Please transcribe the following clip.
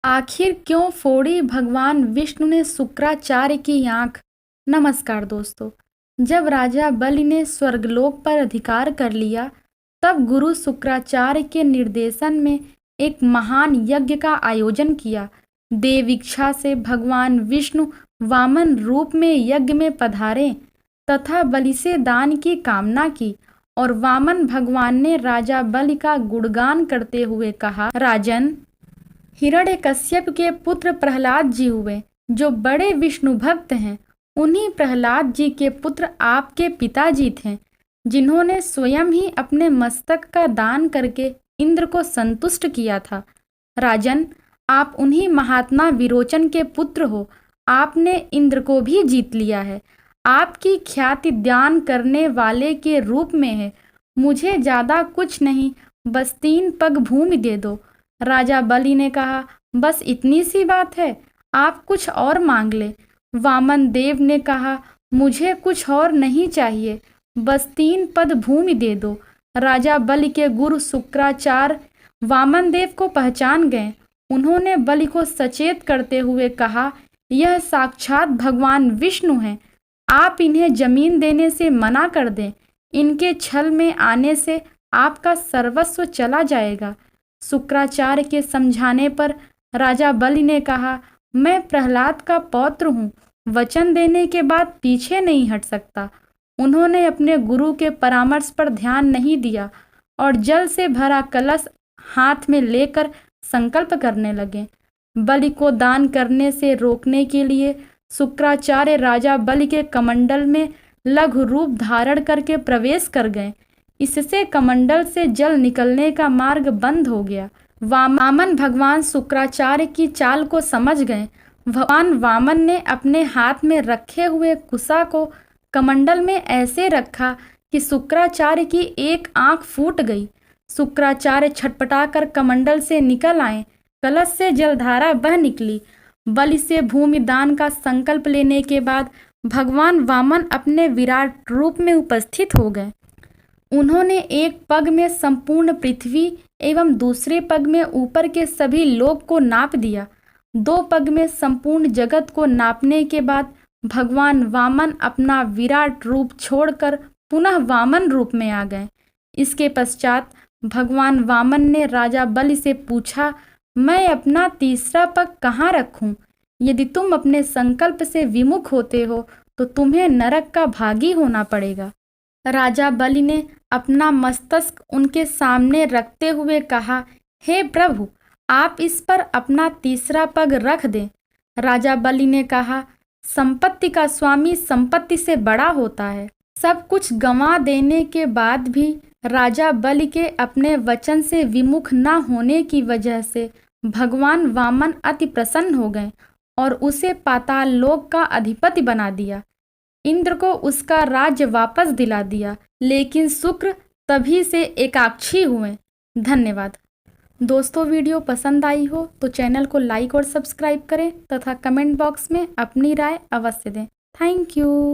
आखिर क्यों फोड़ी भगवान विष्णु ने शुक्राचार्य की आंख। नमस्कार दोस्तों। जब राजा बलि ने स्वर्गलोक पर अधिकार कर लिया, तब गुरु शुक्राचार्य के निर्देशन में एक महान यज्ञ का आयोजन किया। देव इच्छा से भगवान विष्णु वामन रूप में यज्ञ में पधारे तथा बलि से दान की कामना की। और वामन भगवान ने राजा बलि का गुणगान करते हुए कहा, राजन, हिरण्यकश्यप के पुत्र प्रहलाद जी हुए, जो बड़े विष्णु भक्त हैं। उन्हीं प्रहलाद जी के पुत्र आपके पिताजी थे, जिन्होंने स्वयं ही अपने मस्तक का दान करके इंद्र को संतुष्ट किया था। राजन, आप उन्हीं महात्मा विरोचन के पुत्र हो। आपने इंद्र को भी जीत लिया है। आपकी ख्याति दान करने वाले के रूप में है। मुझे ज्यादा कुछ नहीं, बस 3 पग भूमि दे दो। राजा बलि ने कहा, बस इतनी सी बात है, आप कुछ और मांग ले। वामन देव ने कहा, मुझे कुछ और नहीं चाहिए, बस 3 पद भूमि दे दो। राजा बलि के गुरु शुक्राचार्य वामन देव को पहचान गए। उन्होंने बलि को सचेत करते हुए कहा, यह साक्षात भगवान विष्णु हैं। आप इन्हें जमीन देने से मना कर दें। इनके छल में आने से आपका सर्वस्व चला जाएगा। शुक्राचार्य के समझाने पर राजा बलि ने कहा, मैं प्रहलाद का पौत्र हूँ, वचन देने के बाद पीछे नहीं हट सकता। उन्होंने अपने गुरु के परामर्श पर ध्यान नहीं दिया और जल से भरा कलश हाथ में लेकर संकल्प करने लगे। बलि को दान करने से रोकने के लिए शुक्राचार्य राजा बलि के कमंडल में लघु रूप धारण करके प्रवेश कर गए। इससे कमंडल से जल निकलने का मार्ग बंद हो गया। वामन भगवान शुक्राचार्य की चाल को समझ गए। भगवान वामन ने अपने हाथ में रखे हुए कुशा को कमंडल में ऐसे रखा कि शुक्राचार्य की एक आंख फूट गई। शुक्राचार्य छटपटाकर कमंडल से निकल आए। कलश से जलधारा बह निकली। बलि से भूमि दान का संकल्प लेने के बाद भगवान वामन अपने विराट रूप में उपस्थित हो गए। उन्होंने एक पग में संपूर्ण पृथ्वी एवं दूसरे पग में ऊपर के सभी लोक को नाप दिया। 2 पग में संपूर्ण जगत को नापने के बाद भगवान वामन अपना विराट रूप छोड़कर पुनः वामन रूप में आ गए। इसके पश्चात भगवान वामन ने राजा बलि से पूछा, मैं अपना तीसरा पग कहाँ रखूं? यदि तुम अपने संकल्प से विमुख होते हो तो तुम्हें नरक का भागी होना पड़ेगा। राजा बलि ने अपना मस्तक उनके सामने रखते हुए कहा, हे प्रभु, आप इस पर अपना तीसरा पग रख दें। राजा बलि ने कहा, संपत्ति का स्वामी संपत्ति से बड़ा होता है। सब कुछ गंवा देने के बाद भी राजा बलि के अपने वचन से विमुख न होने की वजह से भगवान वामन अति प्रसन्न हो गए और उसे पाताल लोक का अधिपति बना दिया। इंद्र को उसका राज्य वापस दिला दिया, लेकिन शुक्र तभी से एकाक्षी हुए। धन्यवाद दोस्तों। वीडियो पसंद आई हो तो चैनल को लाइक और सब्सक्राइब करें तथा कमेंट बॉक्स में अपनी राय अवश्य दें। Thank you.